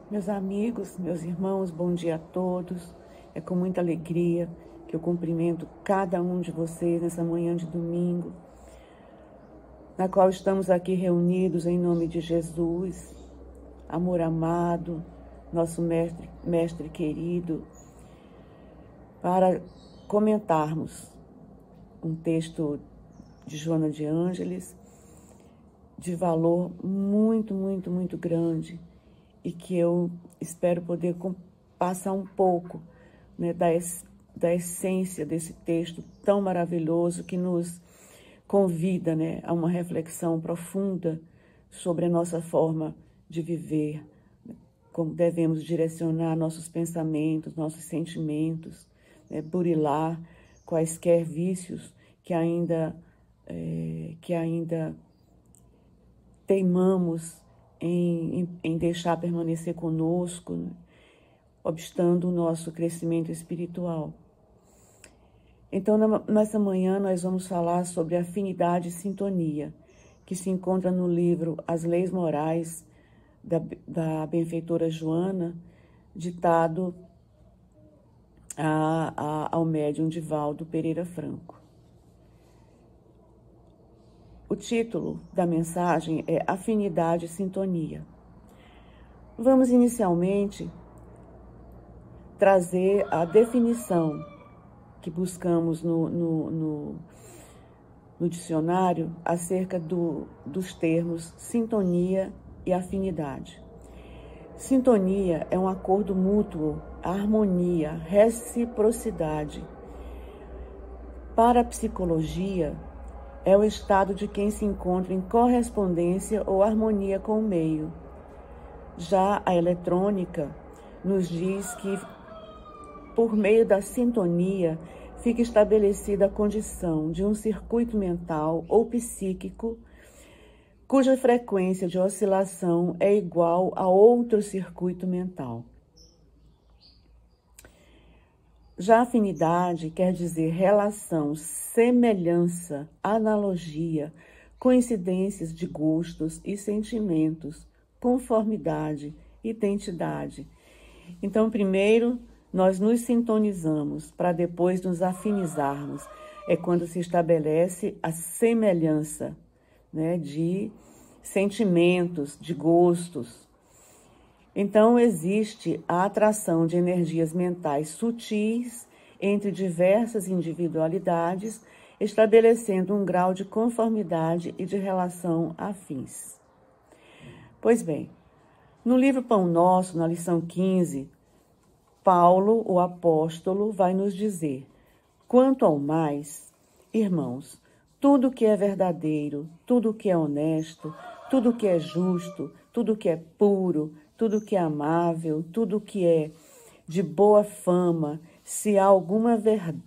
Meus amigos, meus irmãos, bom dia a todos. É com muita alegria que eu cumprimento cada um de vocês nessa manhã de domingo, na qual estamos aqui reunidos em nome de Jesus, amor amado, nosso mestre querido, para comentarmos um texto de Joana de Ângeles, de valor muito grande, e que eu espero poder passar um pouco, né, da essência desse texto tão maravilhoso que nos convida, né, a uma reflexão profunda sobre a nossa forma de viver, como devemos direcionar nossos pensamentos, nossos sentimentos, né, burilar quaisquer vícios que ainda teimamos em deixar permanecer conosco, né, obstando o nosso crescimento espiritual. Então, nessa manhã, nós vamos falar sobre afinidade e sintonia, que se encontra no livro As Leis Morais, da benfeitora Joana, ditado ao médium Divaldo Pereira Franco. O título da mensagem é Afinidade e Sintonia. Vamos inicialmente trazer a definição que buscamos no dicionário acerca dos termos sintonia e afinidade. Sintonia é um acordo mútuo, harmonia, reciprocidade. Para a psicologia, é o estado de quem se encontra em correspondência ou harmonia com o meio. Já a eletrônica nos diz que, por meio da sintonia, fica estabelecida a condição de um circuito mental ou psíquico cuja frequência de oscilação é igual a outro circuito mental. Já afinidade quer dizer relação, semelhança, analogia, coincidências de gostos e sentimentos, conformidade, identidade. Então, primeiro, nós nos sintonizamos para depois nos afinizarmos. É quando se estabelece a semelhança, né, de sentimentos, de gostos. Então, existe a atração de energias mentais sutis entre diversas individualidades, estabelecendo um grau de conformidade e de relação afins. Pois bem, no livro Pão Nosso, na lição 15, Paulo, o apóstolo, vai nos dizer: quanto ao mais, irmãos, tudo que é verdadeiro, tudo que é honesto, tudo que é justo, tudo que é puro, tudo que é amável, tudo que é de boa fama, se há alguma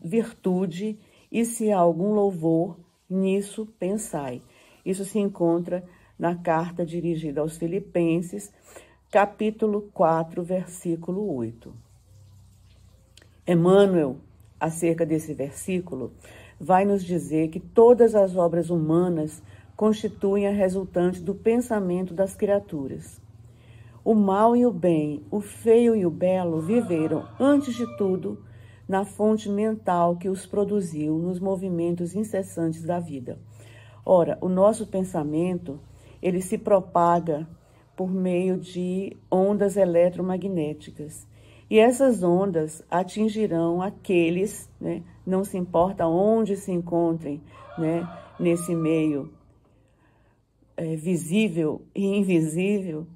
virtude e se há algum louvor, nisso pensai. Isso se encontra na carta dirigida aos Filipenses, capítulo 4, versículo 8. Emmanuel, acerca desse versículo, vai nos dizer que todas as obras humanas constituem a resultante do pensamento das criaturas. O mal e o bem, o feio e o belo viveram, antes de tudo, na fonte mental que os produziu nos movimentos incessantes da vida. Ora, o nosso pensamento, ele se propaga por meio de ondas eletromagnéticas. E essas ondas atingirão aqueles, né, não se importa onde se encontrem, né, nesse meio visível e invisível,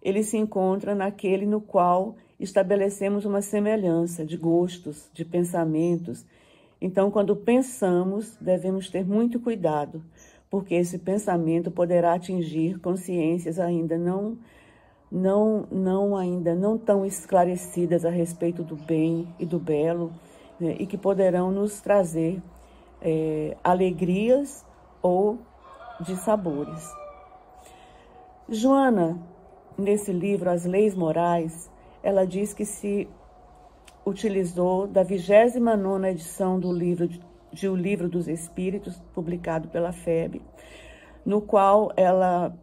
ele se encontra naquele no qual estabelecemos uma semelhança de gostos, de pensamentos. Então, quando pensamos, devemos ter muito cuidado, porque esse pensamento poderá atingir consciências ainda não tão esclarecidas a respeito do bem e do belo, né, e que poderão nos trazer alegrias ou dissabores. Joana, nesse livro As Leis Morais, ela diz que se utilizou da 29ª edição do livro de O Livro dos Espíritos, publicado pela FEB, no qual ela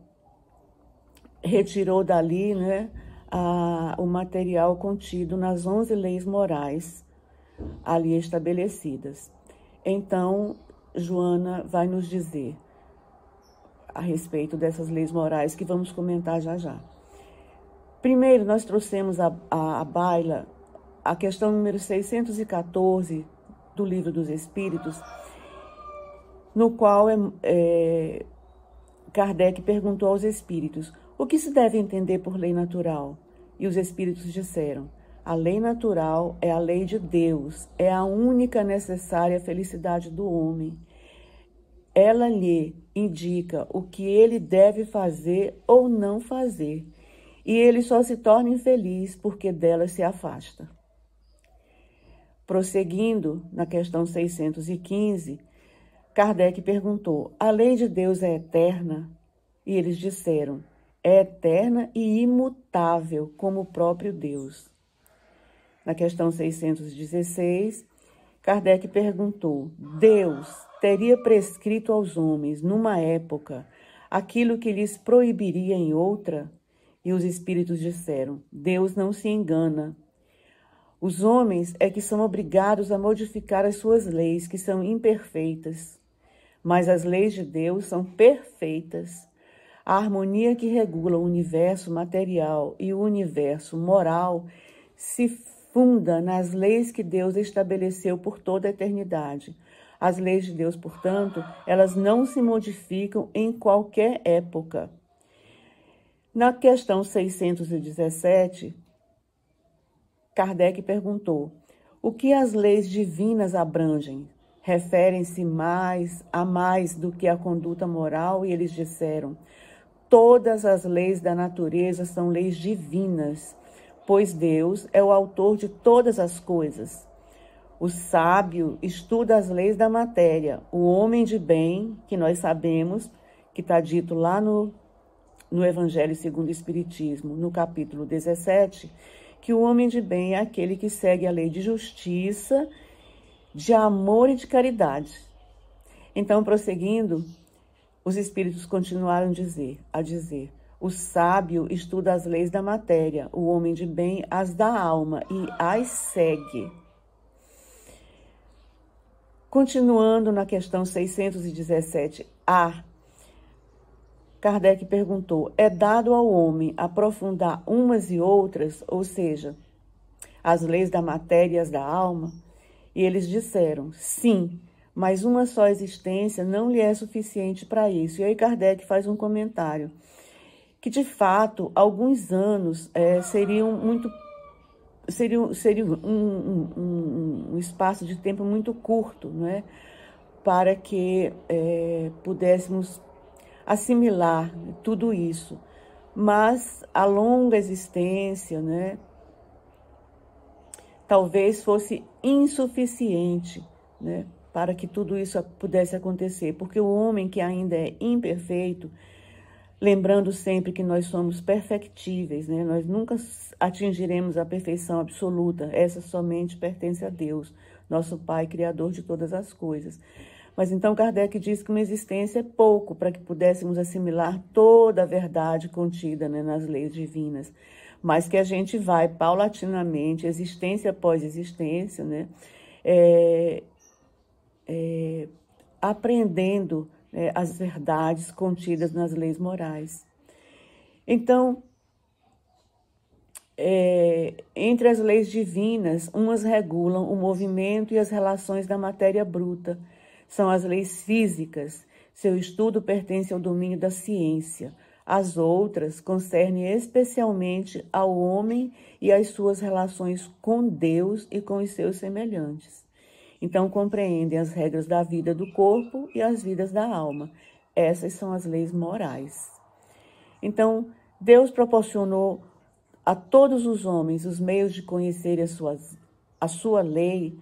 retirou dali, né, o material contido nas 11 leis morais ali estabelecidas. Então, Joana vai nos dizer a respeito dessas leis morais que vamos comentar já já. Primeiro, nós trouxemos à baila a questão número 614 do Livro dos Espíritos, no qual Kardec perguntou aos espíritos: o que se deve entender por lei natural? E os espíritos disseram: a lei natural é a lei de Deus, é a única necessária à felicidade do homem. Ela lhe indica o que ele deve fazer ou não fazer, e ele só se torna infeliz porque dela se afasta. Prosseguindo, na questão 615, Kardec perguntou: a lei de Deus é eterna? E eles disseram: é eterna e imutável, como o próprio Deus. Na questão 616, Kardec perguntou: Deus teria prescrito aos homens, numa época, aquilo que lhes proibiria em outra? E os espíritos disseram: Deus não se engana. Os homens é que são obrigados a modificar as suas leis, que são imperfeitas. Mas as leis de Deus são perfeitas. A harmonia que regula o universo material e o universo moral se funda nas leis que Deus estabeleceu por toda a eternidade. As leis de Deus, portanto, elas não se modificam em qualquer época. Na questão 617, Kardec perguntou: o que as leis divinas abrangem? Referem-se a mais do que a conduta moral? E eles disseram: todas as leis da natureza são leis divinas, pois Deus é o autor de todas as coisas. O sábio estuda as leis da matéria. O homem de bem, que nós sabemos, que está dito lá no Evangelho segundo o Espiritismo, no capítulo 17, que o homem de bem é aquele que segue a lei de justiça, de amor e de caridade. Então, prosseguindo, os espíritos continuaram a dizer: o sábio estuda as leis da matéria, o homem de bem as da alma e as segue. Continuando na questão 617A, Kardec perguntou: é dado ao homem aprofundar umas e outras, ou seja, as leis da matéria e as da alma? E eles disseram: sim, mas uma só existência não lhe é suficiente para isso. E aí Kardec faz um comentário, que de fato, alguns anos seria um espaço de tempo muito curto, não é? Para que pudéssemos assimilar tudo isso. Mas a longa existência, né, talvez fosse insuficiente, né, para que tudo isso pudesse acontecer, porque o homem que ainda é imperfeito, lembrando sempre que nós somos perfectíveis, né, nós nunca atingiremos a perfeição absoluta, essa somente pertence a Deus, nosso Pai, Criador de todas as coisas. Mas então Kardec diz que uma existência é pouco para que pudéssemos assimilar toda a verdade contida, né, nas leis divinas, mas que a gente vai paulatinamente, existência após existência, né, aprendendo as verdades contidas nas leis morais. Então, entre as leis divinas, umas regulam o movimento e as relações da matéria bruta. São as leis físicas. Seu estudo pertence ao domínio da ciência. As outras concernem especialmente ao homem e às suas relações com Deus e com os seus semelhantes. Então, compreendem as regras da vida do corpo e as vidas da alma. Essas são as leis morais. Então, Deus proporcionou a todos os homens os meios de conhecer a sua lei,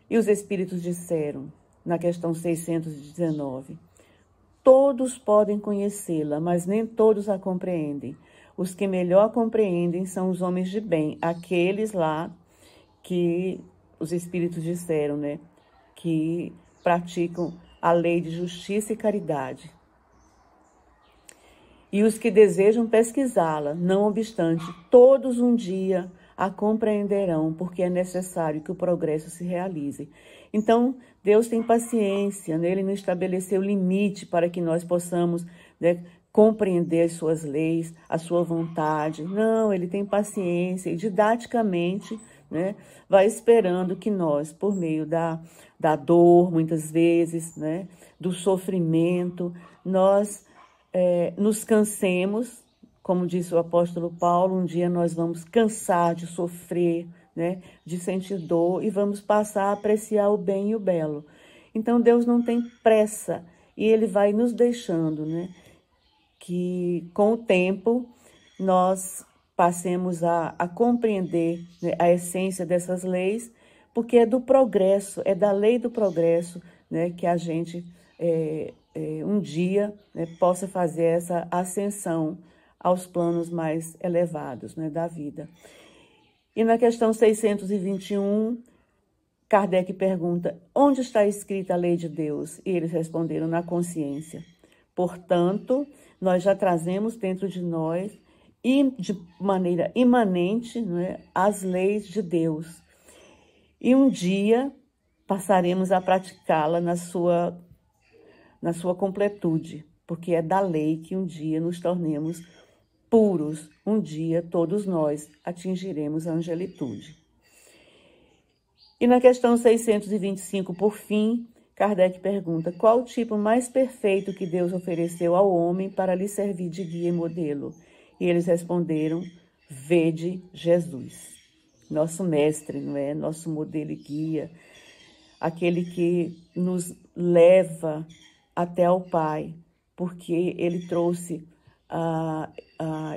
e os espíritos disseram, na questão 619, todos podem conhecê-la, mas nem todos a compreendem. Os que melhor compreendem são os homens de bem, aqueles lá que os espíritos disseram, né, que praticam a lei de justiça e caridade. e os que desejam pesquisá-la. Não obstante, todos um dia a compreenderão, porque é necessário que o progresso se realize. Então, Deus tem paciência, né? Ele não estabeleceu limite para que nós possamos, né, compreender as suas leis, a sua vontade. Não, ele tem paciência e didaticamente, né, vai esperando que nós, por meio da dor, muitas vezes, né, do sofrimento, nós nos cansemos. Como disse o apóstolo Paulo, um dia nós vamos cansar de sofrer, né, de sentir dor e vamos passar a apreciar o bem e o belo. Então Deus não tem pressa e ele vai nos deixando, né, que com o tempo nós passemos a compreender, né, a essência dessas leis, porque é do progresso, é da lei do progresso, né, que a gente um dia, né, possa fazer essa ascensão aos planos mais elevados, né, da vida. E na questão 621, Kardec pergunta: onde está escrita a lei de Deus? E eles responderam: na consciência. Portanto, nós já trazemos dentro de nós, e de maneira imanente, né, as leis de Deus. E um dia passaremos a praticá-la na sua completude, porque é da lei que um dia nos tornemos puros. Um dia todos nós atingiremos a angelitude. E na questão 625, por fim, Kardec pergunta: qual o tipo mais perfeito que Deus ofereceu ao homem para lhe servir de guia e modelo? E eles responderam: vede Jesus, nosso mestre, não é? Nosso modelo e guia, aquele que nos leva até ao Pai, porque ele trouxe,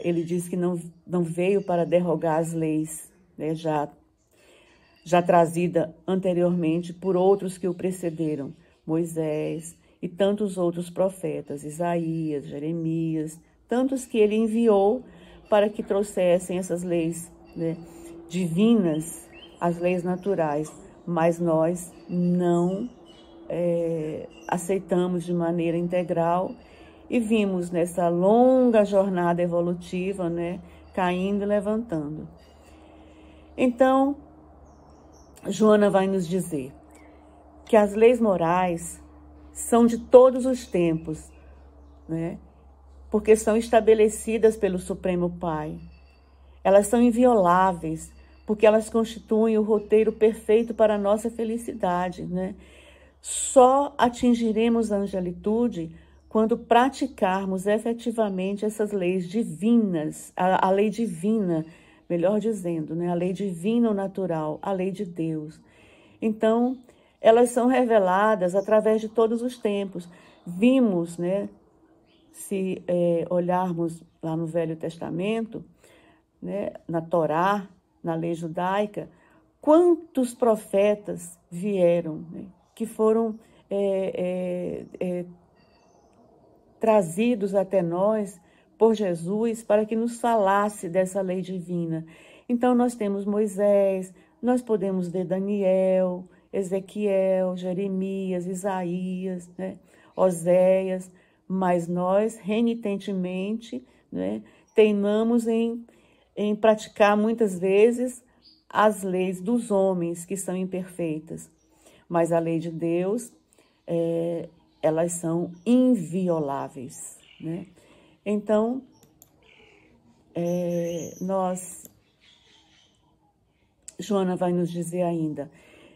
ele diz que não veio para derrogar as leis, né, já trazida anteriormente por outros que o precederam, Moisés e tantos outros profetas, Isaías, Jeremias, tantos que ele enviou para que trouxessem essas leis, né, divinas, as leis naturais, mas nós não aceitamos de maneira integral e vimos nessa longa jornada evolutiva, né, caindo e levantando. Então, Joana vai nos dizer que as leis morais são de todos os tempos, né? Porque são estabelecidas pelo Supremo Pai. Elas são invioláveis, porque elas constituem o roteiro perfeito para a nossa felicidade, né? Só atingiremos a angelitude quando praticarmos efetivamente essas leis divinas, a lei divina, melhor dizendo, né? A lei divina ou natural, a lei de Deus. Então, elas são reveladas através de todos os tempos. Vimos, né? Se olharmos lá no Velho Testamento, né? Na Torá, na lei judaica, quantos profetas vieram, né? Que foram trazidos até nós por Jesus para que nos falasse dessa lei divina. Então, nós temos Moisés, nós podemos ver Daniel, Ezequiel, Jeremias, Isaías, né, Oséias, mas nós, renitentemente, né, teimamos em praticar muitas vezes as leis dos homens, que são imperfeitas. Mas a lei de Deus, elas são invioláveis, né? Então, Joana vai nos dizer ainda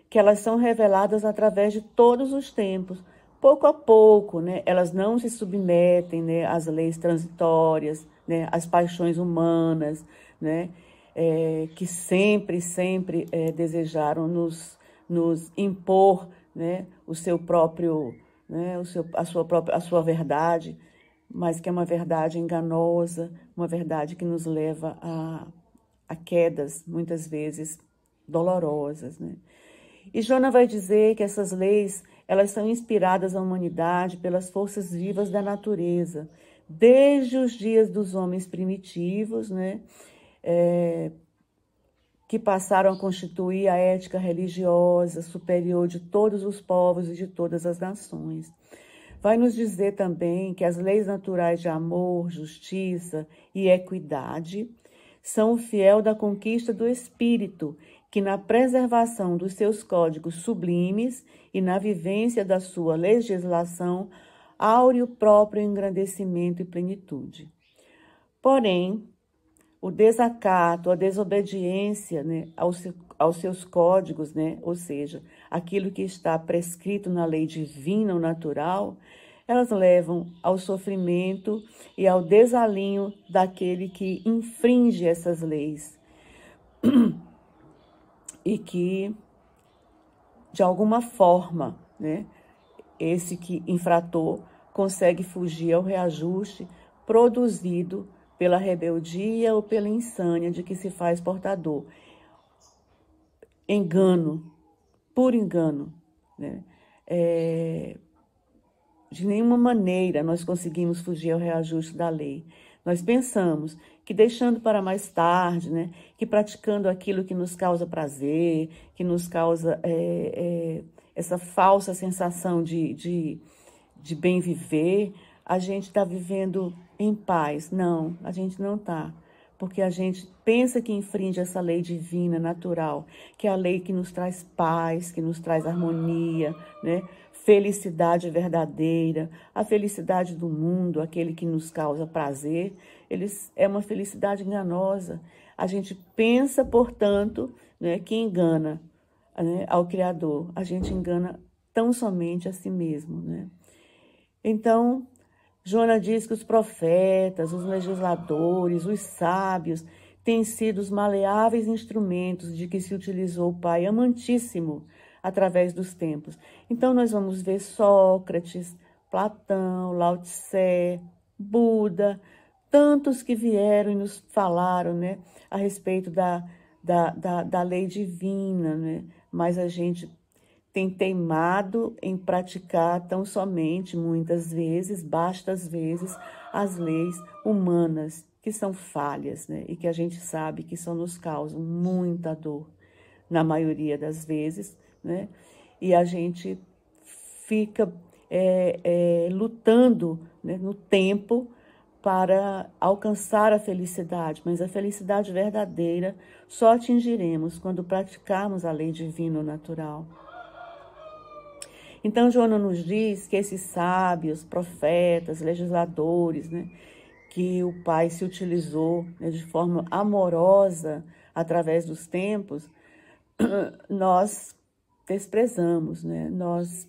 que elas são reveladas através de todos os tempos, pouco a pouco, né? Elas não se submetem, né, às leis transitórias, né, às paixões humanas, né, que sempre desejaram nos impor, né, o seu próprio, né, a sua verdade, mas que é uma verdade enganosa, uma verdade que nos leva a quedas, muitas vezes dolorosas, né? E Joana vai dizer que essas leis, elas são inspiradas à humanidade pelas forças vivas da natureza, desde os dias dos homens primitivos, né? Que passaram a constituir a ética religiosa superior de todos os povos e de todas as nações. Vai nos dizer também que as leis naturais de amor, justiça e equidade são o fiel da conquista do espírito, que na preservação dos seus códigos sublimes e na vivência da sua legislação aure o próprio engrandecimento e plenitude. Porém, o desacato, a desobediência, né, aos seus códigos, né, ou seja, aquilo que está prescrito na lei divina ou natural, elas levam ao sofrimento e ao desalinho daquele que infringe essas leis e que, de alguma forma, né, esse que infrator consegue fugir ao reajuste produzido pela rebeldia ou pela insânia de que se faz portador. Engano, puro engano, né? De nenhuma maneira nós conseguimos fugir ao reajuste da lei. Nós pensamos que deixando para mais tarde, né, que praticando aquilo que nos causa prazer, que nos causa essa falsa sensação de bem viver, a gente está vivendo em paz. Não, a gente não está. Porque a gente pensa que infringe essa lei divina, natural, que é a lei que nos traz paz, que nos traz harmonia, né? Felicidade verdadeira, a felicidade do mundo, aquele que nos causa prazer, é uma felicidade enganosa. A gente pensa, portanto, né, que engana, né, ao Criador. A gente engana tão somente a si mesmo, né? Então, Joana diz que os profetas, os legisladores, os sábios têm sido os maleáveis instrumentos de que se utilizou o Pai amantíssimo através dos tempos. Então, nós vamos ver Sócrates, Platão, Lao Tse, Buda, tantos que vieram e nos falaram, né, a respeito da lei divina, né? Mas a gente tem teimado em praticar tão somente, muitas vezes, bastas vezes, as leis humanas, que são falhas, né? E que a gente sabe que só nos causam muita dor, na maioria das vezes, né? E a gente fica lutando, né, no tempo para alcançar a felicidade, mas a felicidade verdadeira só atingiremos quando praticarmos a lei divina ou natural. Então, Joana nos diz que esses sábios, profetas, legisladores, né, que o Pai se utilizou, né, de forma amorosa através dos tempos, nós desprezamos, né? Nós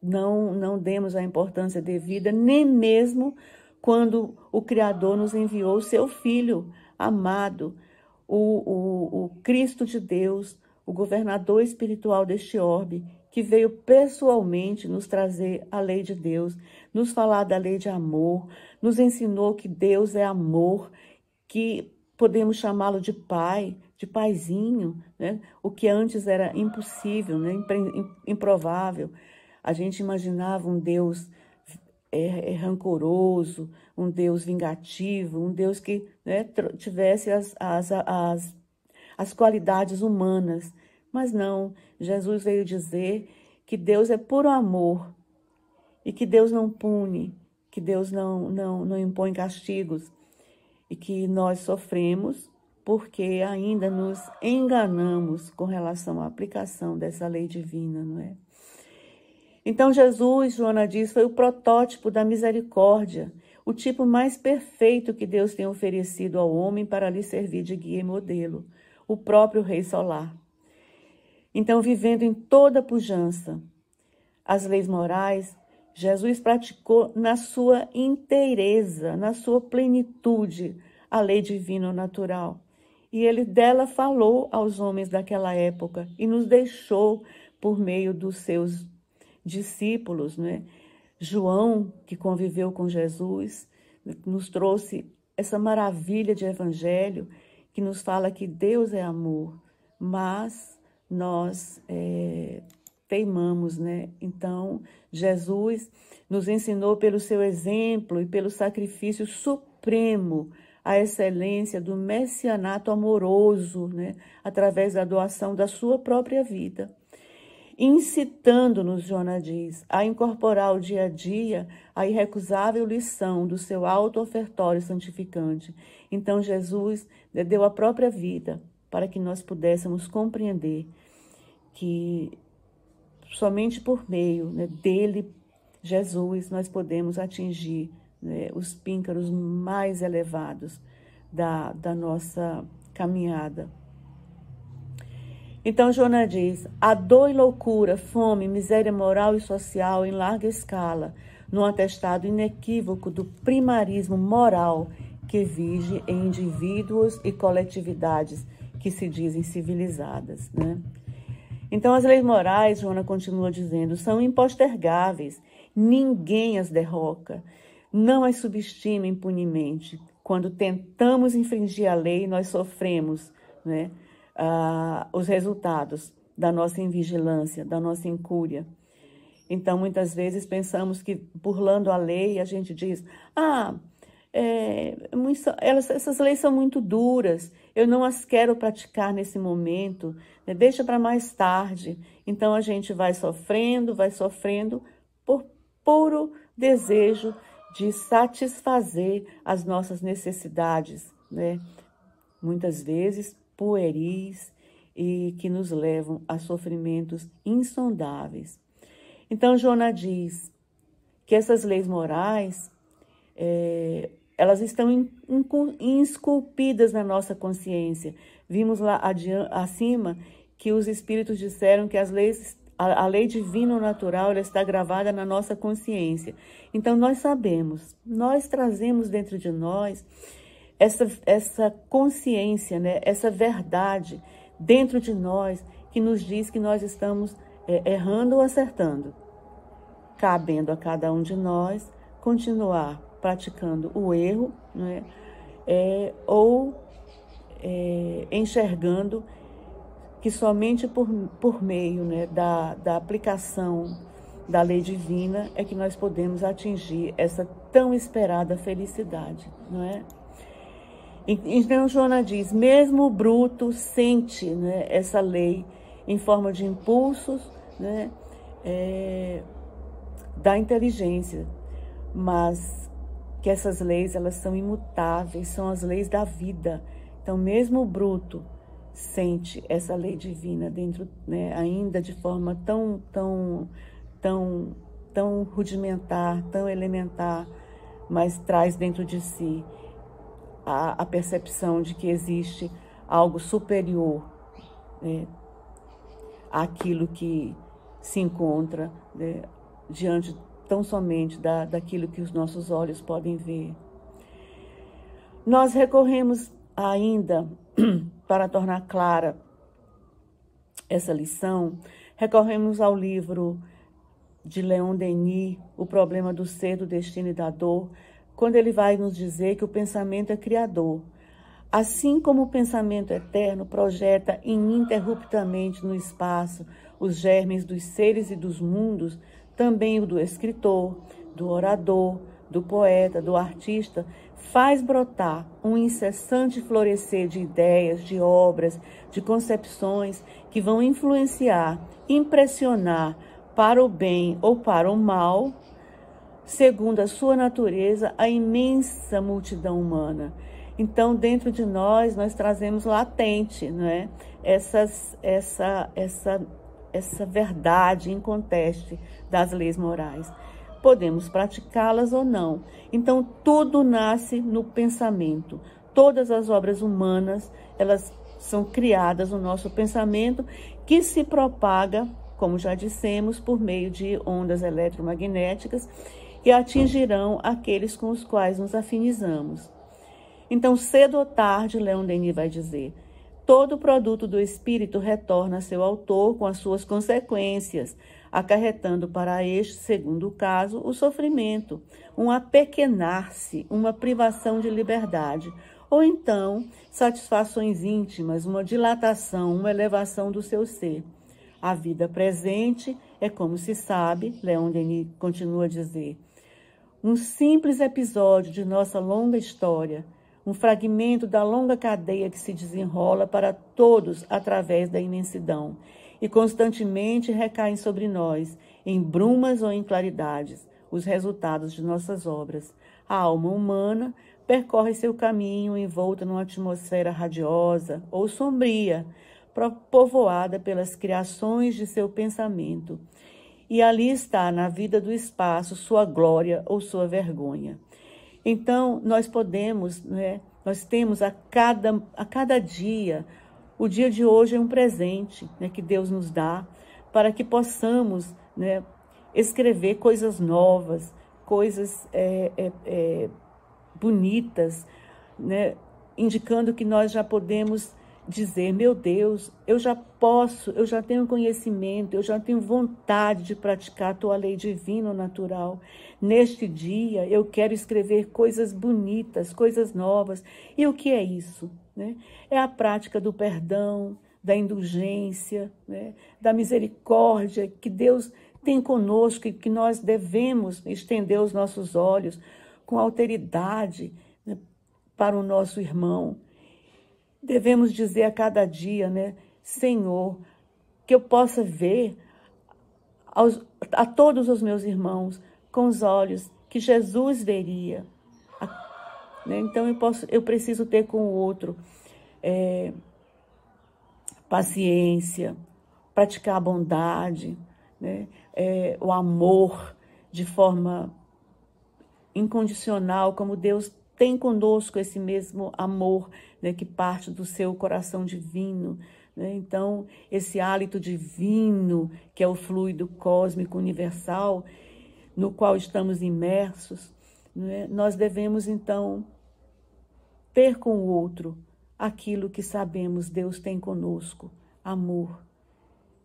não demos a importância devida, nem mesmo quando o Criador nos enviou o seu Filho amado, o Cristo de Deus, o governador espiritual deste orbe, que veio pessoalmente nos trazer a lei de Deus, nos falar da lei de amor, nos ensinou que Deus é amor, que podemos chamá-lo de pai, de paizinho, né? O que antes era impossível, né? Improvável. A gente imaginava um Deus rancoroso, um Deus vingativo, um Deus que, né, tivesse as qualidades humanas. Mas não, Jesus veio dizer que Deus é puro amor e que Deus não pune, que Deus não impõe castigos e que nós sofremos porque ainda nos enganamos com relação à aplicação dessa lei divina, não é? Então Jesus, Joana diz, foi o protótipo da misericórdia, o tipo mais perfeito que Deus tem oferecido ao homem para lhe servir de guia e modelo, o próprio Rei Solar. Então, vivendo em toda pujança as leis morais, Jesus praticou na sua inteireza, na sua plenitude, a lei divina ou natural. E ele dela falou aos homens daquela época e nos deixou por meio dos seus discípulos, né? João, que conviveu com Jesus, nos trouxe essa maravilha de evangelho que nos fala que Deus é amor, mas nós teimamos, né? Então, Jesus nos ensinou pelo seu exemplo e pelo sacrifício supremo a excelência do messianato amoroso, né? Através da doação da sua própria vida. incitando-nos, Joana diz, a incorporar ao dia a dia a irrecusável lição do seu alto ofertório santificante. Então Jesus deu a própria vida para que nós pudéssemos compreender que somente por meio, né, dele, Jesus, nós podemos atingir, né, os píncaros mais elevados da nossa caminhada. Então, Joana diz, a dor e loucura, fome, miséria moral e social em larga escala, num atestado inequívoco do primarismo moral que vige em indivíduos e coletividades que se dizem civilizadas, né? Então, as leis morais, Joana continua dizendo, são impostergáveis, ninguém as derroca, não as subestima impunemente. Quando tentamos infringir a lei, nós sofremos, né, os resultados da nossa invigilância, da nossa incúria. Então, muitas vezes pensamos que, burlando a lei, a gente diz, essas leis são muito duras, eu não as quero praticar nesse momento, né? Deixa para mais tarde. Então, a gente vai sofrendo por puro desejo de satisfazer as nossas necessidades, né? Muitas vezes pueris e que nos levam a sofrimentos insondáveis. Então, Joana diz que essas leis morais, elas estão esculpidas na nossa consciência. Vimos lá acima que os espíritos disseram que a lei divina ou natural, ela está gravada na nossa consciência. Então, nós sabemos, nós trazemos dentro de nós essa consciência, né? Essa verdade dentro de nós que nos diz que nós estamos errando ou acertando. Cabendo a cada um de nós continuar praticando o erro, né? Ou enxergando que somente por meio, né, da aplicação da lei divina é que nós podemos atingir essa tão esperada felicidade, não é? Então, Joana diz, mesmo o bruto sente, né, essa lei em forma de impulsos, né, da inteligência, mas que essas leis, elas são imutáveis, são as leis da vida. Então, mesmo o bruto sente essa lei divina dentro, né, ainda de forma tão rudimentar, tão elementar, mas traz dentro de si a percepção de que existe algo superior, né, àquilo que se encontra, né, diante tão somente daquilo que os nossos olhos podem ver. Nós recorremos ainda, para tornar clara essa lição, recorremos ao livro de Leon Denis, O Problema do Ser, do Destino e da Dor, quando ele vai nos dizer que o pensamento é criador. Assim como o pensamento eterno projeta ininterruptamente no espaço os germes dos seres e dos mundos, também o do escritor, do orador, do poeta, do artista, faz brotar um incessante florescer de ideias, de obras, de concepções que vão influenciar, impressionar para o bem ou para o mal, segundo a sua natureza, a imensa multidão humana. Então, dentro de nós trazemos latente, não é? essa verdade inconteste das leis morais. Podemos praticá-las ou não. Então, tudo nasce no pensamento. Todas as obras humanas, elas são criadas no nosso pensamento, que se propaga, como já dissemos, por meio de ondas eletromagnéticas, e atingirão aqueles com os quais nos afinizamos. Então, cedo ou tarde, Leon Denis vai dizer, todo produto do espírito retorna a seu autor com as suas consequências, acarretando para este, segundo o caso, o sofrimento, um apequenar-se, uma privação de liberdade, ou então satisfações íntimas, uma dilatação, uma elevação do seu ser. A vida presente é, como se sabe, Leon Denis continua a dizer, um simples episódio de nossa longa história, um fragmento da longa cadeia que se desenrola para todos através da imensidão e constantemente recaem sobre nós, em brumas ou em claridades, os resultados de nossas obras. A alma humana percorre seu caminho envolta numa atmosfera radiosa ou sombria, povoada pelas criações de seu pensamento. E ali está, na vida do espaço, sua glória ou sua vergonha. Então, nós podemos, nós temos a cada dia, o dia de hoje é um presente, que Deus nos dá, para que possamos, escrever coisas novas, coisas bonitas, indicando que nós já podemos dizer, meu Deus, eu já tenho conhecimento, eu já tenho vontade de praticar a tua lei divina ou natural. Neste dia, eu quero escrever coisas bonitas, coisas novas. E o que é isso? É a prática do perdão, da indulgência, da misericórdia que Deus tem conosco e que nós devemos estender os nossos olhos com alteridade para o nosso irmão. Devemos dizer a cada dia, Senhor, que eu possa ver a todos os meus irmãos com os olhos que Jesus veria. Então eu preciso ter com o outro paciência, praticar a bondade, o amor de forma incondicional, como Deus tem conosco esse mesmo amor, que parte do seu coração divino. Então, esse hálito divino, que é o fluido cósmico universal, no qual estamos imersos, nós devemos, então, ter com o outro aquilo que sabemos Deus tem conosco, amor.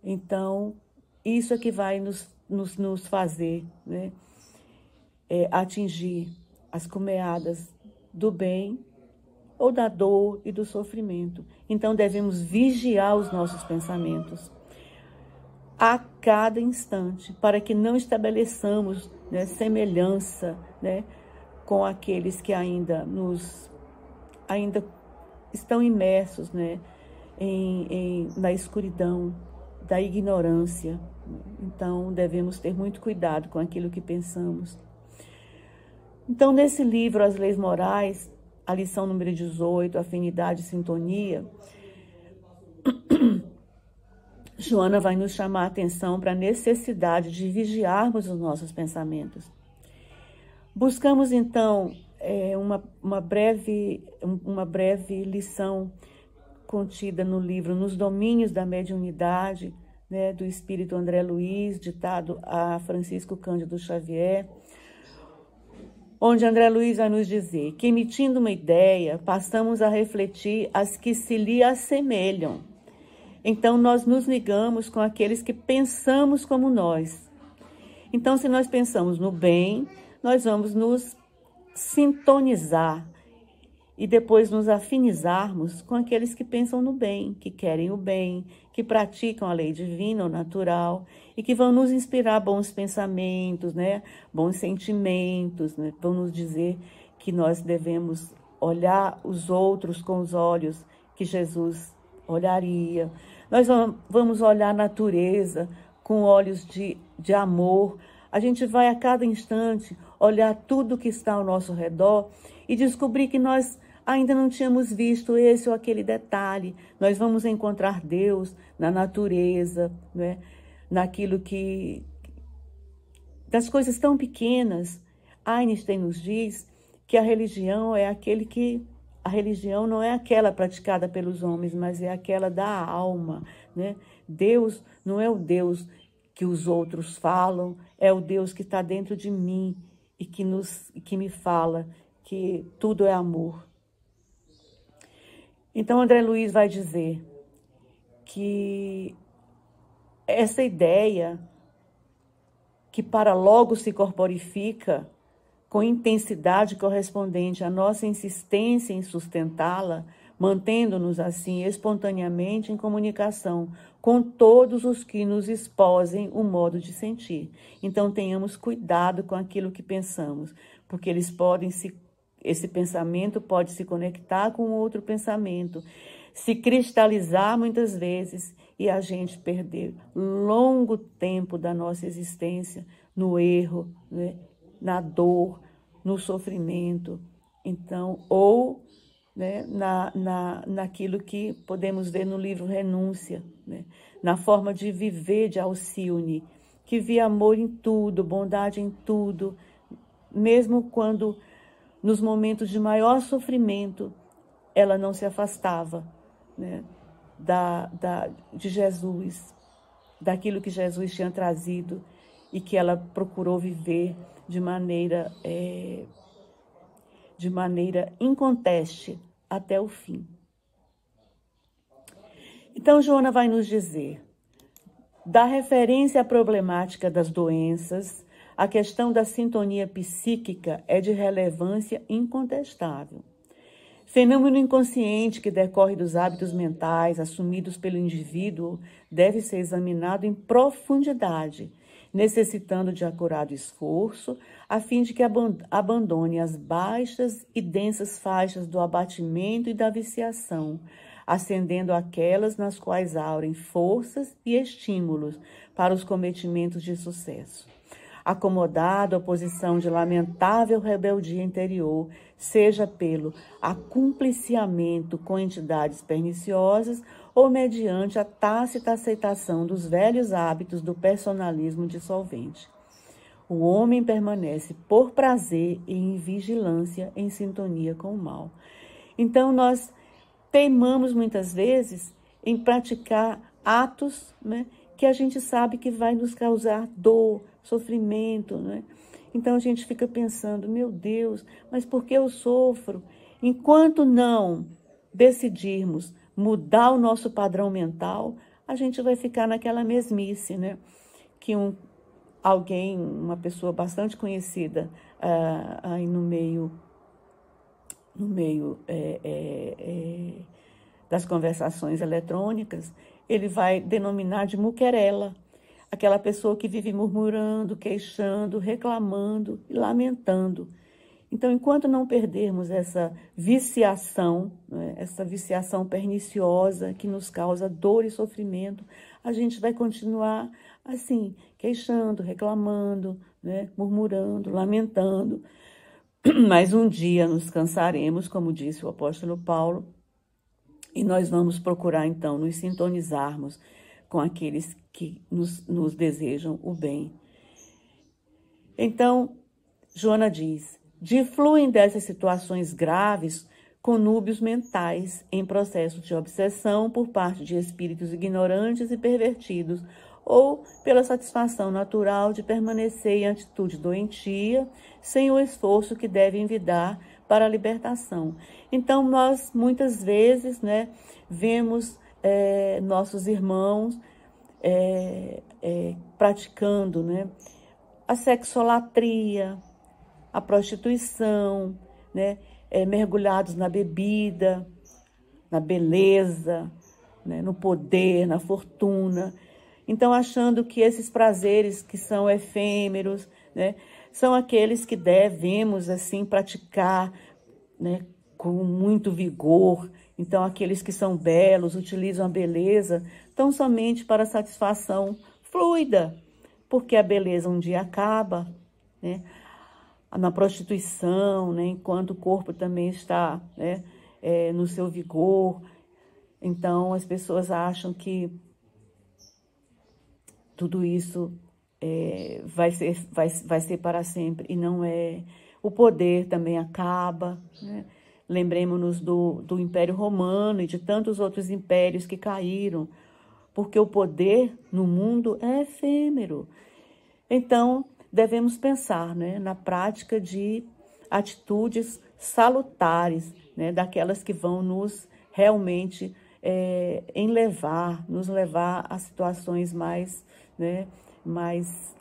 Então, isso é que vai nos fazer atingir as cumeadas do bem ou da dor e do sofrimento. Então, devemos vigiar os nossos pensamentos a cada instante, para que não estabeleçamos semelhança com aqueles que ainda estão imersos na escuridão da ignorância. Então, devemos ter muito cuidado com aquilo que pensamos. Então, nesse livro, As Leis Morais, a lição número 18, Afinidade e Sintonia, Joana vai nos chamar a atenção para a necessidade de vigiarmos os nossos pensamentos. Buscamos, então, uma breve lição contida no livro Nos Domínios da Mediunidade, do Espírito André Luiz, ditado a Francisco Cândido Xavier, onde André Luiz vai nos dizer que, emitindo uma ideia, passamos a refletir as que se lhe assemelham. Então, nós nos ligamos com aqueles que pensamos como nós. Então, se nós pensamos no bem, nós vamos nos sintonizar e depois nos afinizarmos com aqueles que pensam no bem, que querem o bem, que praticam a lei divina ou natural e que vão nos inspirar bons pensamentos, bons sentimentos, vão nos dizer que nós devemos olhar os outros com os olhos que Jesus olharia. Nós vamos olhar a natureza com olhos de amor. A gente vai a cada instante olhar tudo que está ao nosso redor e descobrir que nós ainda não tínhamos visto esse ou aquele detalhe. Nós vamos encontrar Deus na natureza, naquilo das coisas tão pequenas. Einstein nos diz que a religião a religião não é aquela praticada pelos homens, mas é aquela da alma, Deus não é o Deus que os outros falam, é o Deus que está dentro de mim e que me fala que tudo é amor. Então, André Luiz vai dizer que essa ideia que para logo se corporifica com intensidade correspondente à nossa insistência em sustentá-la, mantendo-nos assim espontaneamente em comunicação com todos os que nos exposem o modo de sentir. Então, tenhamos cuidado com aquilo que pensamos, porque esse pensamento pode se conectar com outro pensamento, se cristalizar muitas vezes e a gente perder longo tempo da nossa existência no erro, né? Na dor, no sofrimento. Então, ou, né, naquilo que podemos ver no livro Renúncia, né? Na forma de viver de Alcione, que via amor em tudo, bondade em tudo, mesmo quando, nos momentos de maior sofrimento, ela não se afastava, né, de Jesus, daquilo que Jesus tinha trazido e que ela procurou viver de maneira inconteste até o fim. Então, Joana vai nos dizer, da referência à problemática das doenças, a questão da sintonia psíquica é de relevância incontestável. Fenômeno inconsciente que decorre dos hábitos mentais assumidos pelo indivíduo deve ser examinado em profundidade, necessitando de acurado esforço, a fim de que abandone as baixas e densas faixas do abatimento e da viciação, ascendendo aquelas nas quais aurem forças e estímulos para os cometimentos de sucesso. Acomodado à posição de lamentável rebeldia interior, seja pelo acumpliciamento com entidades perniciosas ou mediante a tácita aceitação dos velhos hábitos do personalismo dissolvente. O homem permanece por prazer e em vigilância, em sintonia com o mal. Então, nós teimamos muitas vezes em praticar atos, né, que a gente sabe que vai nos causar dor, sofrimento, né? Então a gente fica pensando, meu Deus, mas por que eu sofro? Enquanto não decidirmos mudar o nosso padrão mental, a gente vai ficar naquela mesmice, né? Que uma pessoa bastante conhecida aí no meio das conversações eletrônicas, ele vai denominar de muquerela, aquela pessoa que vive murmurando, queixando, reclamando e lamentando. Então, enquanto não perdermos essa viciação, né, essa viciação perniciosa que nos causa dor e sofrimento, a gente vai continuar assim, queixando, reclamando, né, murmurando, lamentando. Mas um dia nos cansaremos, como disse o apóstolo Paulo, e nós vamos procurar, então, nos sintonizarmos com aqueles que nos desejam o bem. Então, Joana diz, difluem dessas situações graves conúbios mentais em processo de obsessão por parte de espíritos ignorantes e pervertidos, ou pela satisfação natural de permanecer em atitude doentia, sem o esforço que deve envidar para a libertação. Então, nós, muitas vezes, né, vemos nossos irmãos praticando, né, a sexolatria, a prostituição, né, mergulhados na bebida, na beleza, né, no poder, na fortuna. Então, achando que esses prazeres que são efêmeros, né, são aqueles que devemos, assim, praticar, né, com muito vigor. Então, aqueles que são belos, utilizam a beleza, tão somente para satisfação fluida, porque a beleza um dia acaba, né? Na prostituição, né, enquanto o corpo também está, né, no seu vigor. Então, as pessoas acham que tudo isso vai ser para sempre, e não é. O poder também acaba, né? Lembremos-nos do Império Romano e de tantos outros impérios que caíram, porque o poder no mundo é efêmero. Então, devemos pensar, né, na prática de atitudes salutares, né, daquelas que vão nos realmente nos levar a situações mais, né, mais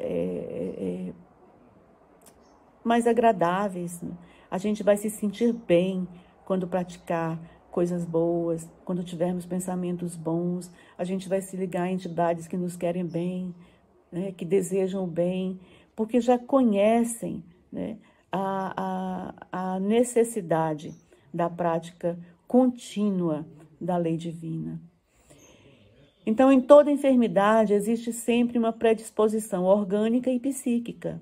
agradáveis. Né? A gente vai se sentir bem quando praticar coisas boas, quando tivermos pensamentos bons, a gente vai se ligar a entidades que nos querem bem, né, que desejam o bem, porque já conhecem, né, a necessidade da prática contínua da lei divina. Então, em toda enfermidade, existe sempre uma predisposição orgânica e psíquica,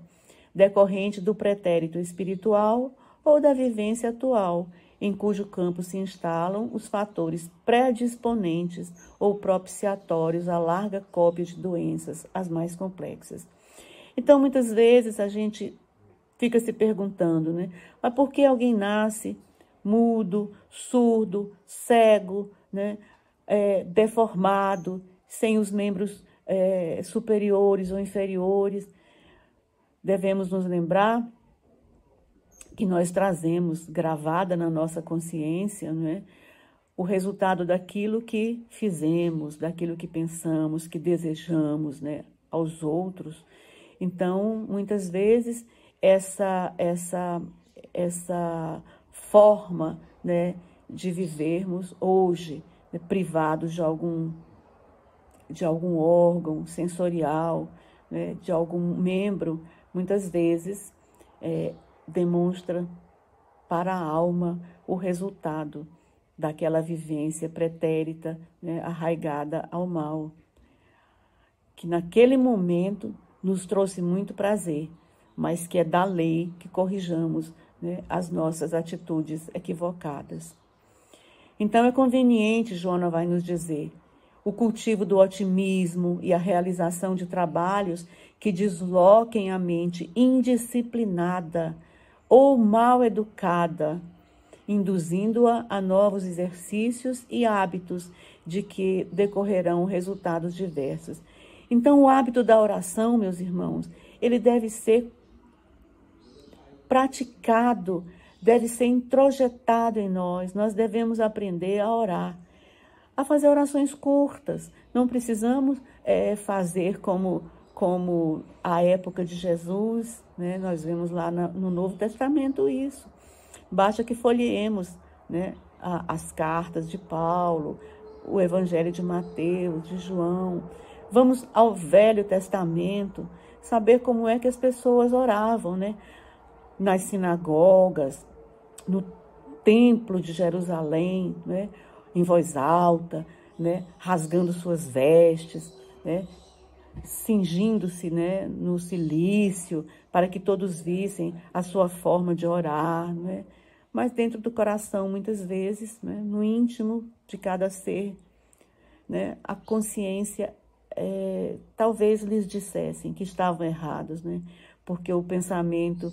decorrente do pretérito espiritual ou da vivência atual, em cujo campo se instalam os fatores predisponentes ou propiciatórios à larga cópia de doenças, as mais complexas. Então, muitas vezes, a gente fica se perguntando, né? Mas por que alguém nasce mudo, surdo, cego, né? Deformado, sem os membros superiores ou inferiores? Devemos nos lembrar que nós trazemos gravada na nossa consciência, né, o resultado daquilo que fizemos, daquilo que pensamos, que desejamos, né, aos outros. Então, muitas vezes, essa forma, né, de vivermos hoje, né, privados de algum órgão sensorial, né, de algum membro, muitas vezes demonstra para a alma o resultado daquela vivência pretérita, né, arraigada ao mal, que naquele momento nos trouxe muito prazer, mas que é da lei que corrijamos, né, as nossas atitudes equivocadas. Então é conveniente, Joana vai nos dizer, o cultivo do otimismo e a realização de trabalhos que desloquem a mente indisciplinada ou mal educada, induzindo-a a novos exercícios e hábitos de que decorrerão resultados diversos. Então, o hábito da oração, meus irmãos, ele deve ser praticado, deve ser introjetado em nós. Nós devemos aprender a orar, a fazer orações curtas. Não precisamos fazer como a época de Jesus, né? Nós vemos lá no Novo Testamento isso. Basta que folheemos, né, as cartas de Paulo, o Evangelho de Mateus, de João. Vamos ao Velho Testamento, saber como é que as pessoas oravam, né? Nas sinagogas, no Templo de Jerusalém, né? Em voz alta, né? Rasgando suas vestes, né? Cingindo-se, né, no cilício, para que todos vissem a sua forma de orar, né? Mas dentro do coração, muitas vezes, né, no íntimo de cada ser, né, a consciência talvez lhes dissessem que estavam errados, né? Porque o pensamento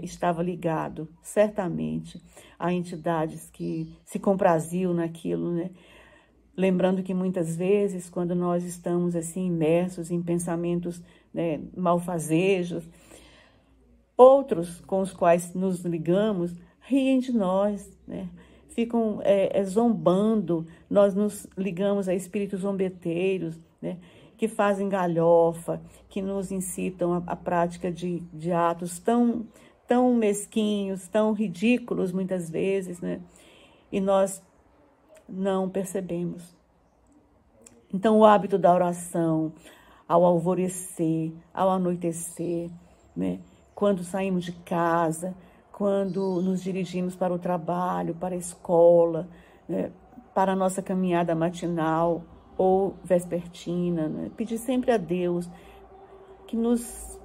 estava ligado, certamente, a entidades que se compraziam naquilo, né? Lembrando que muitas vezes, quando nós estamos assim imersos em pensamentos, né, malfazejos, outros com os quais nos ligamos riem de nós, né? Ficam zombando. Nós nos ligamos a espíritos zombeteiros, né, que fazem galhofa, que nos incitam à prática de atos tão mesquinhos, tão ridículos muitas vezes, né? E nós não percebemos. Então, o hábito da oração, ao alvorecer, ao anoitecer, né? Quando saímos de casa, quando nos dirigimos para o trabalho, para a escola, né? Para a nossa caminhada matinal ou vespertina, né? Pedir sempre a Deus que nos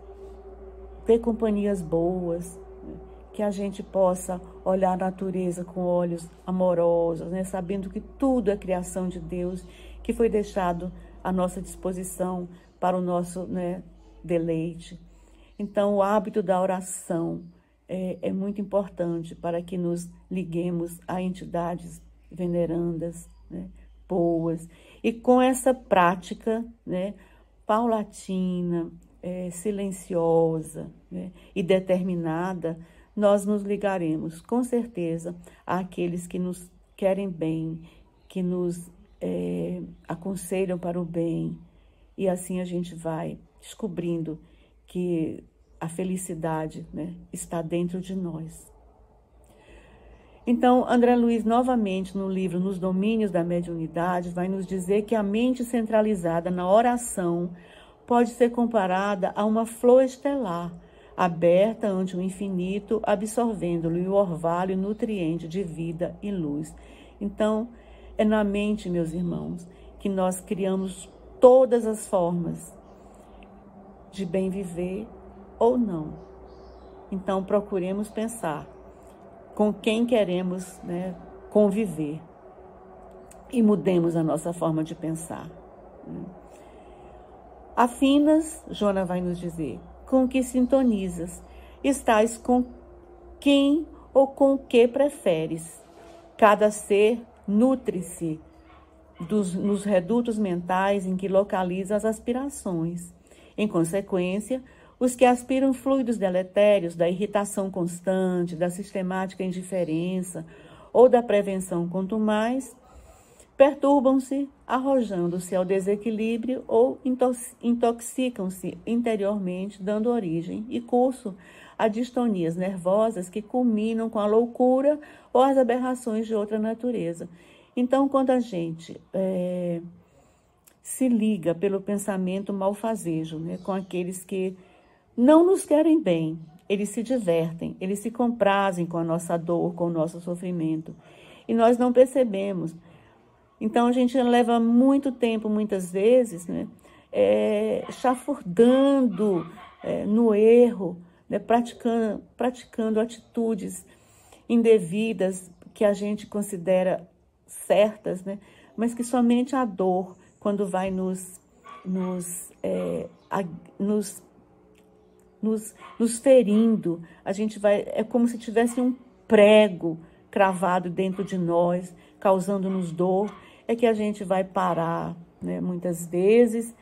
dê companhias boas, né? Que a gente possa olhar a natureza com olhos amorosos, né? Sabendo que tudo é criação de Deus, que foi deixado à nossa disposição para o nosso, né, deleite. Então, o hábito da oração é muito importante para que nos liguemos a entidades venerandas, né, boas. E com essa prática, né, paulatina, silenciosa, né, e determinada, nós nos ligaremos, com certeza, àqueles que nos querem bem, que nos aconselham para o bem. E assim a gente vai descobrindo que a felicidade, né, está dentro de nós. Então, André Luiz, novamente, no livro Nos Domínios da Mediunidade, vai nos dizer que a mente centralizada na oração pode ser comparada a uma flor estelar, aberta ante o infinito, absorvendo-lhe o orvalho nutriente de vida e luz. Então, é na mente, meus irmãos, que nós criamos todas as formas de bem viver ou não. Então, procuremos pensar com quem queremos, né, conviver e mudemos a nossa forma de pensar. Afinas, Joana vai nos dizer, com que sintonizas, estás com quem ou com o que preferes. Cada ser nutre-se nos redutos mentais em que localiza as aspirações. Em consequência, os que aspiram fluidos deletérios da irritação constante, da sistemática indiferença ou da prevenção contumaz, perturbam-se, arrojando-se ao desequilíbrio ou intoxicam-se interiormente, dando origem e curso a distonias nervosas que culminam com a loucura ou as aberrações de outra natureza. Então, quando a gente se liga pelo pensamento malfazejo, né, com aqueles que não nos querem bem, eles se divertem, eles se comprazem com a nossa dor, com o nosso sofrimento, e nós não percebemos. Então, a gente leva muito tempo, muitas vezes, né, chafurdando no erro, né, praticando atitudes indevidas que a gente considera certas, né, mas que somente a dor, quando vai nos ferindo, a gente vai, é como se tivesse um prego cravado dentro de nós, causando-nos dor, é que a gente vai parar, né, muitas vezes,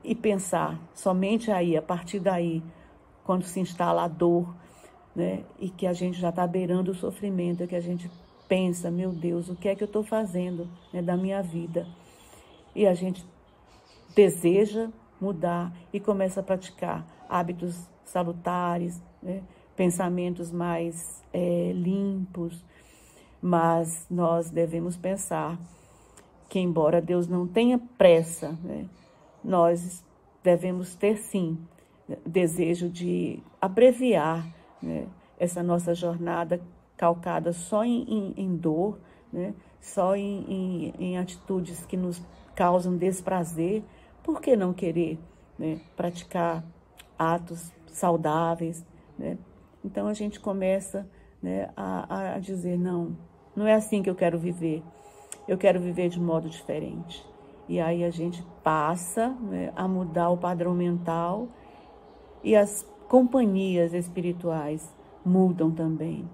e pensar somente aí, a partir daí, quando se instala a dor, né, e que a gente já está beirando o sofrimento, é que a gente pensa, meu Deus, o que é que eu estou fazendo, né, da minha vida? E a gente deseja mudar e começa a praticar hábitos salutares, né, pensamentos mais limpos, mas nós devemos pensar que, embora Deus não tenha pressa, né, nós devemos ter, sim, desejo de abreviar, né, essa nossa jornada calcada só em dor, né, só em atitudes que nos causam desprazer. Por que não querer, né, praticar atos saudáveis, né? Então, a gente começa, né, a dizer, não é assim que eu quero viver de modo diferente. E aí a gente passa, né, a mudar o padrão mental e as companhias espirituais mudam também.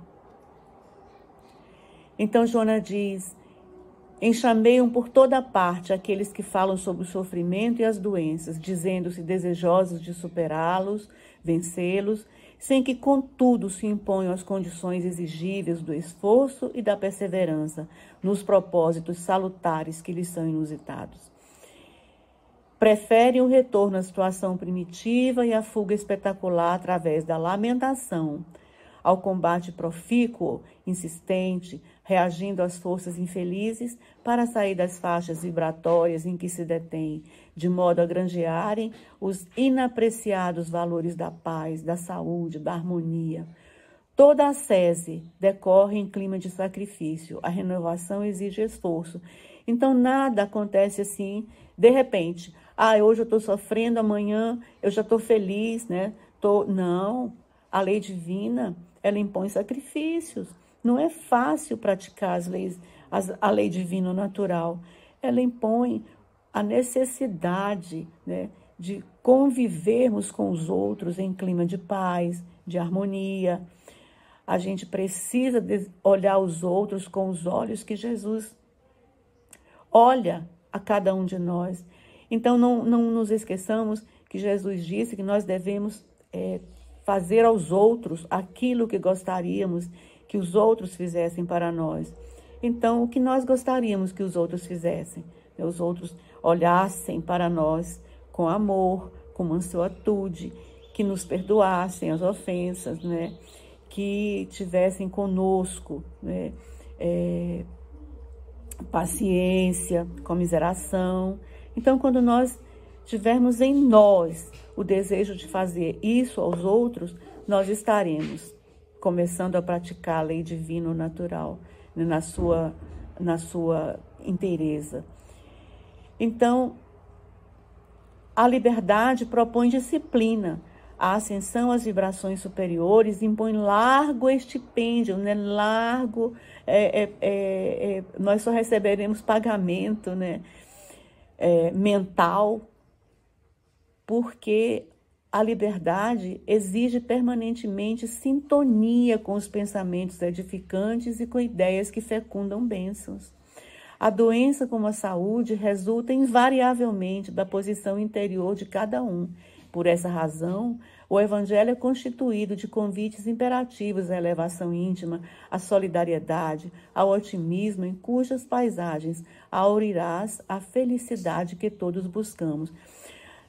Então, Joana diz, enxameiam por toda parte aqueles que falam sobre o sofrimento e as doenças, dizendo-se desejosos de superá-los, vencê-los, sem que, contudo, se imponham as condições exigíveis do esforço e da perseverança nos propósitos salutares que lhes são inusitados. Preferem o retorno à situação primitiva e a fuga espetacular através da lamentação, ao combate profícuo, insistente, reagindo às forças infelizes para sair das faixas vibratórias em que se detém, de modo a granjearem os inapreciados valores da paz, da saúde, da harmonia. Toda a ascese decorre em clima de sacrifício, a renovação exige esforço. Então, nada acontece assim, de repente. Hoje eu estou sofrendo, amanhã eu já estou feliz, né? Não, a lei divina, ela impõe sacrifícios. Não é fácil praticar as leis, a lei divina natural. Ela impõe a necessidade, né, de convivermos com os outros em clima de paz, de harmonia. A gente precisa olhar os outros com os olhos que Jesus olha a cada um de nós. Então, não nos esqueçamos que Jesus disse que nós devemos fazer aos outros aquilo que gostaríamos que os outros fizessem para nós. Então, o que nós gostaríamos que os outros fizessem? Os outros olhassem para nós com amor, com mansuetude, que nos perdoassem as ofensas, né? Que tivessem conosco, né, paciência, comiseração. Então, quando nós tivermos em nós o desejo de fazer isso aos outros, nós estaremos começando a praticar a lei divina natural, né, na sua inteireza. Então, a liberdade propõe disciplina. A ascensão às vibrações superiores impõe largo estipêndio, né? Largo, nós só receberemos pagamento, né? Mental, porque a liberdade exige permanentemente sintonia com os pensamentos edificantes e com ideias que fecundam bênçãos. A doença, como a saúde, resulta invariavelmente da posição interior de cada um. Por essa razão, o Evangelho é constituído de convites imperativos à elevação íntima, à solidariedade, ao otimismo, em cujas paisagens aurirás a felicidade que todos buscamos.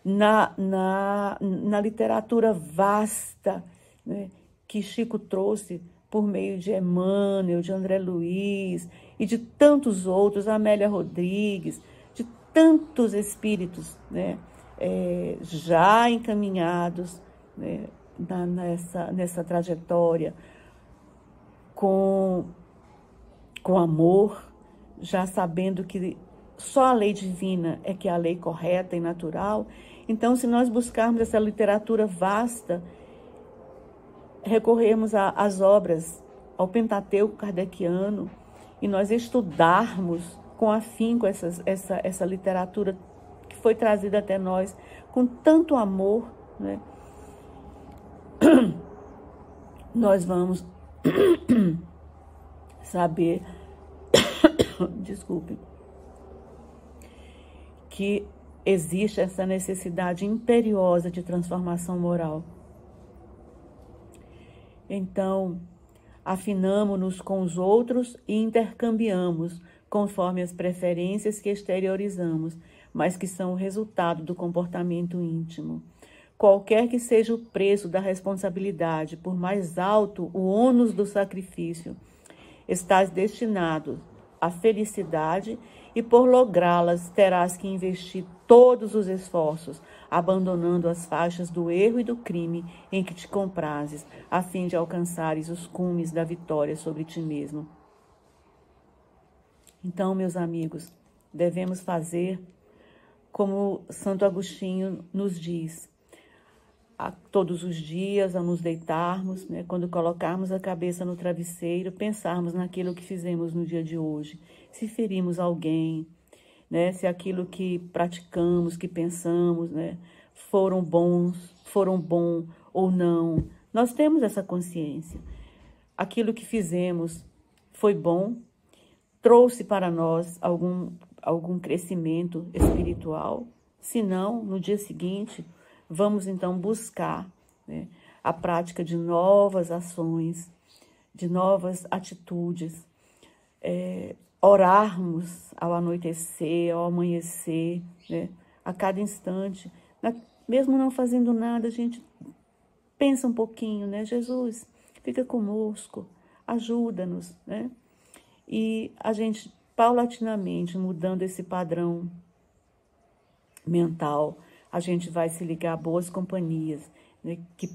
Na literatura vasta, né, que Chico trouxe por meio de Emmanuel, de André Luiz e de tantos outros, Amélia Rodrigues, de tantos espíritos, né, já encaminhados, né, nessa trajetória com amor, já sabendo que só a lei divina é que é a lei correta e natural. Então, se nós buscarmos essa literatura vasta, recorrermos às obras, ao Pentateuco kardeciano, e nós estudarmos com afinco essa literatura que foi trazida até nós com tanto amor, né? Nós vamos saber, desculpe, que existe essa necessidade imperiosa de transformação moral. Então, afinamo-nos com os outros e intercambiamos conforme as preferências que exteriorizamos, mas que são o resultado do comportamento íntimo. Qualquer que seja o preço da responsabilidade, por mais alto o ônus do sacrifício, estás destinado à felicidade e por lográ-las terás que investir todos os esforços, abandonando as faixas do erro e do crime em que te comprazes, a fim de alcançares os cumes da vitória sobre ti mesmo. Então, meus amigos, devemos fazer como Santo Agostinho nos diz, todos os dias, ao nos deitarmos, né, quando colocarmos a cabeça no travesseiro, pensarmos naquilo que fizemos no dia de hoje. Se ferimos alguém, né, se aquilo que praticamos, que pensamos, né, foram bom ou não. Nós temos essa consciência. Aquilo que fizemos foi bom, trouxe para nós algum crescimento espiritual. Se não, no dia seguinte, vamos então buscar, né, a prática de novas ações, de novas atitudes, orarmos ao anoitecer, ao amanhecer, né, a cada instante, mesmo não fazendo nada, a gente pensa um pouquinho, né? Jesus, fica conosco, ajuda-nos, né? E a gente, paulatinamente, mudando esse padrão mental, a gente vai se ligar a boas companhias, né, que,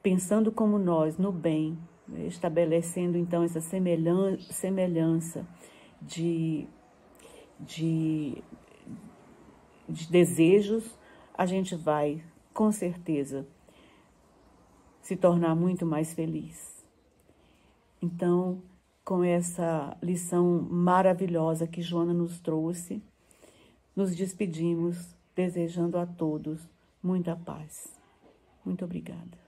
pensando como nós, no bem, né, estabelecendo então essa semelhança de desejos, a gente vai, com certeza, se tornar muito mais feliz. Então, com essa lição maravilhosa que Joana nos trouxe, nos despedimos, desejando a todos muita paz. Muito obrigada.